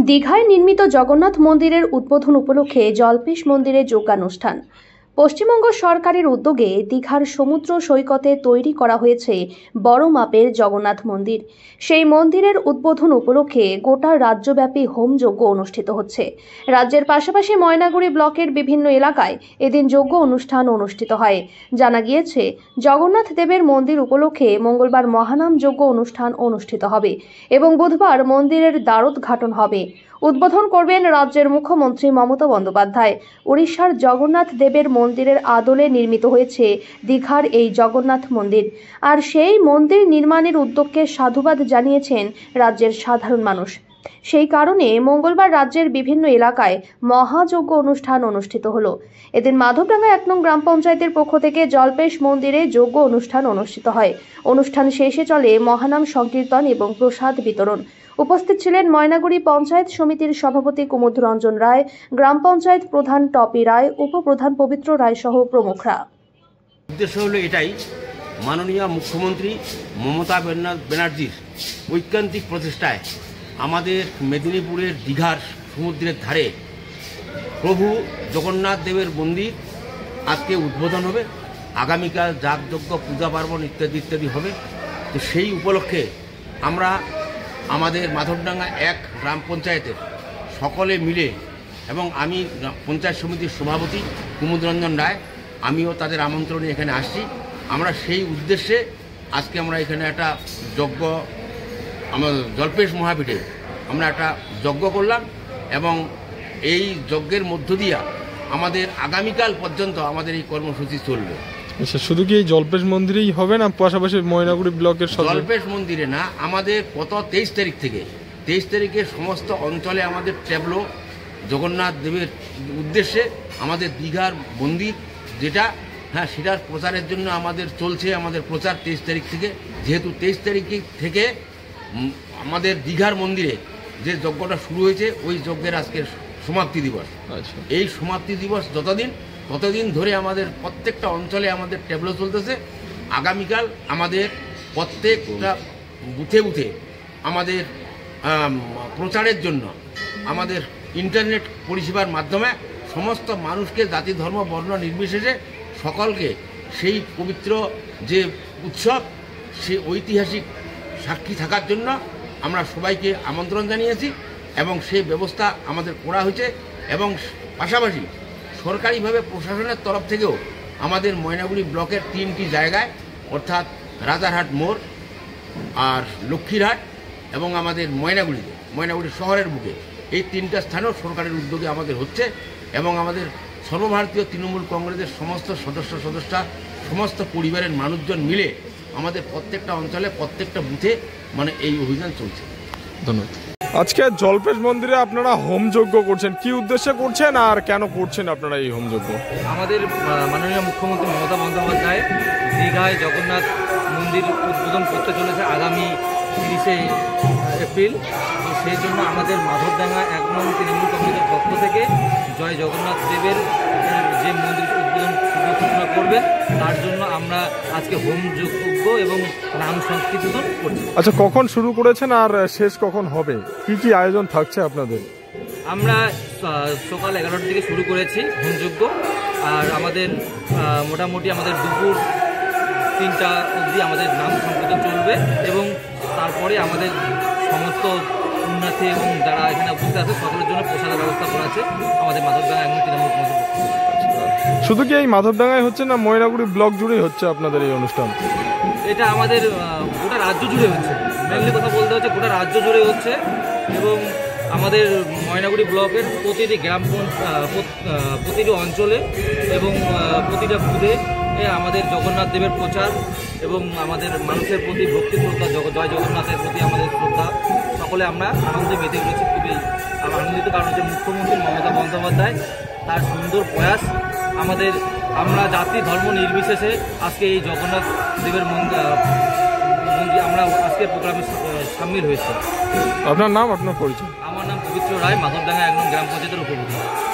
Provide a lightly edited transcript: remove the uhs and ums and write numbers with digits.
দীঘায় নির্মিত জগন্নাথ মন্দিরের উদ্বোধন উপলক্ষে জল্পেশ মন্দিরে যোগানুষ্ঠান। পশ্চিমবঙ্গ সরকারের উদ্যোগে দীঘার সমুদ্র সৈকতে তৈরি করা হয়েছে বড় মাপের জগন্নাথ মন্দির। সেই মন্দিরের উদ্বোধন উপলক্ষে গোটা রাজ্যব্যাপী হোমযজ্ঞ অনুষ্ঠিত হচ্ছে। রাজ্যের পাশাপাশি ময়নাগুড়ি ব্লকের বিভিন্ন এলাকায় এদিন যজ্ঞ অনুষ্ঠান অনুষ্ঠিত হয়। জানা গিয়েছে, জগন্নাথ দেবের মন্দির উপলক্ষে মঙ্গলবার মহানাম যজ্ঞ অনুষ্ঠান অনুষ্ঠিত হবে এবং বুধবার মন্দিরের দ্বারোদ্ঘাটন হবে। উদ্বোধন করবেন রাজ্যের মুখ্যমন্ত্রী মমতা বন্দ্যোপাধ্যায়। উড়িষ্যার জগন্নাথ দেবের মন্দিরের আদলে নির্মিত হয়েছে দীঘার এই জগন্নাথ মন্দির। আর সেই মন্দির নির্মাণের উদ্যোগকে সাধুবাদ জানিয়েছেন রাজ্যের সাধারণ মানুষ। সেই কারণে মঙ্গলবার রাজ্যের বিভিন্ন এলাকায় মহাযজ্ঞ অনুষ্ঠান অনুষ্ঠিত হলো। এদিন মাধবডাঙ্গা ১ নং গ্রাম পঞ্চায়েতের পক্ষ থেকে জল্পেশ মন্দিরে যজ্ঞ অনুষ্ঠান অনুষ্ঠিত হয়। অনুষ্ঠান শেষে চলে মহানাম সংকীর্তন এবং প্রসাদ বিতরণ। উপস্থিত ছিলেন ময়নাগুড়ি পঞ্চায়েত সমিতির সভাপতি কুমুদ রঞ্জন রায়, গ্রাম পঞ্চায়েত প্রধান টপি রায়, উপপ্রধান পবিত্র রায় সহ প্রমুখরা। উদ্দেশ্য হলো এটাই, মাননীয় মুখ্যমন্ত্রী মমতা ব্যানার্জির ঐকান্তিক প্রচেষ্টায় আমাদের মেদিনীপুরের দীঘার সমুদ্রের ধারে প্রভু জগন্নাথ দেবের মন্দির আজকে উদ্বোধন হবে। আগামীকাল যাগযজ্ঞ, পূজা পার্বণ ইত্যাদি ইত্যাদি হবে। তো সেই উপলক্ষে আমরা আমাদের মাধবডাঙ্গা ১ গ্রাম পঞ্চায়েতের সকলে মিলে এবং আমি পঞ্চায়েত সমিতির সভাপতি কুমুদ রঞ্জন রায়, আমিও তাদের আমন্ত্রণে এখানে আসছি। আমরা সেই উদ্দেশ্যে আজকে আমরা এখানে একটা যজ্ঞ, আমার জল্পেশ মহাপীঠে আমরা একটা যজ্ঞ করলাম এবং এই যজ্ঞের মধ্য দিয়ে আমাদের আগামীকাল পর্যন্ত আমাদের এই কর্মসূচি চলবে। আচ্ছা, শুধু কি এই জল্পেশ মন্দিরেই হবে না পাশাপাশি ময়নাগুড়ি ব্লকের? জল্পেশ মন্দিরে না, আমাদের গত 23 তারিখ থেকে 23 তারিখে সমস্ত অঞ্চলে আমাদের ট্যাবলো জগন্নাথ দেবের উদ্দেশ্যে আমাদের দীঘার মন্দির যেটা, সেটার প্রচারের জন্য আমাদের চলছে আমাদের প্রচার 23 তারিখ থেকে। যেহেতু 23 তারিখ থেকে আমাদের দীঘার মন্দিরে যে যজ্ঞটা শুরু হয়েছে, ওই যজ্ঞের আজকের সমাপ্তি দিবস। আচ্ছা, এই সমাপ্তি দিবস ততদিন ধরে আমাদের প্রত্যেকটা অঞ্চলে আমাদের ট্যাবলো চলতেছে। আগামীকাল আমাদের প্রত্যেকটা বুথে বুথে আমাদের প্রচারের জন্য আমাদের ইন্টারনেট পরিষেবার মাধ্যমে সমস্ত মানুষকে, জাতি ধর্ম বর্ণ নির্বিশেষে সকলকে সেই পবিত্র যে উৎসব, সেই ঐতিহাসিক সাক্ষী থাকার জন্য আমরা সবাইকে আমন্ত্রণ জানিয়েছি এবং সেই ব্যবস্থা আমাদের করা হয়েছে। এবং পাশাপাশি সরকারিভাবে প্রশাসনের তরফ থেকেও আমাদের ময়নাগুড়ি ব্লকের 3টি জায়গায়, অর্থাৎ রাজারহাট মোড় আর লক্ষ্মীরহাট এবং আমাদের ময়নাগুড়ি শহরের বুকে, এই 3টা স্থানেও সরকারের উদ্যোগে আমাদের হচ্ছে। এবং আমাদের সর্বভারতীয় তৃণমূল কংগ্রেসের সমস্ত সদস্যা, সমস্ত পরিবারের মানুষজন মিলে আমাদের প্রত্যেকটা অঞ্চলে, প্রত্যেকটা বুথে এই অভিযান চলছে। ধন্যবাদ। আজকে জল্পেশ মন্দিরে আপনারা হোমযজ্ঞ করছেন, কি উদ্দেশ্যে করছেন আর কেন করছেন আপনারা এই হোমযজ্ঞ? আমাদের মাননীয় মুখ্যমন্ত্রী মমতা বন্দ্যোপাধ্যায় দীঘায় জগন্নাথ মন্দির উদ্বোধন করতে চলেছে আগামী 30শে এপ্রিল। তো সেই জন্য আমাদের মাধবডাঙ্গা 1 নং তৃণমূল কংগ্রেসের পক্ষ থেকে জয় জগন্নাথ দেবের যে মন্দির উদ্বোধন ঘোষণা করবে, তার জন্য আমরা আজকে হোমযজ্ঞ এবং নাম সংকীর্তন করছি। আচ্ছা, কখন শুরু করেছেন আর শেষ কখন হবে? কি আয়োজন থাকছে আপনাদের? আমরা সকাল 11টার দিকে শুরু করেছি হোমযজ্ঞ, আর আমাদের মোটামুটি আমাদের দুপুর 3টা অবধি আমাদের নাম সংকীর্তন চলবে এবং তারপরে আমাদের সমস্ত পুণ্যার্থী এবং যারা এখানে উপস্থিত আছে সকলের জন্য প্রসাদের ব্যবস্থা করা আছে আমাদের মাধবডাঙ্গা এবং তৃণমূল কংগ্রেসের পক্ষ থেকে। শুধু কি এই মাধবডাঙ্গায় হচ্ছে না ময়নাগুড়ি ব্লক জুড়েই হচ্ছে আপনাদের এই অনুষ্ঠান? এটা আমাদের গোটা রাজ্য জুড়ে হচ্ছে, মেনলি কথা বলতে হচ্ছে গোটা রাজ্য জুড়ে হচ্ছে। এবং আমাদের ময়নাগুড়ি ব্লকের প্রতিটি প্রতিটি অঞ্চলে এবং প্রতিটা বুথে আমাদের জগন্নাথ দেবের প্রচার এবং আমাদের মানুষের প্রতি ভক্তি শ্রদ্ধা, জয় জগন্নাথের প্রতি আমাদের শ্রদ্ধা, সকলে আমরা আনন্দে মেতে উঠেছি। খুবই আনন্দিত, কারণ হচ্ছে মুখ্যমন্ত্রী মমতা বন্দ্যোপাধ্যায় তার সুন্দর প্রয়াস। আমরা জাতি ধর্ম নির্বিশেষে আজকে এই জগন্নাথ দেবের মন্দির আমরা আজকের প্রোগ্রামে সামিল হয়েছি। আপনার নাম, আপনার পরিচয়? আমার নাম পবিত্র রায়, মাধবডাঙ্গা 1 নং গ্রাম পঞ্চায়েতের উপপ্রধান।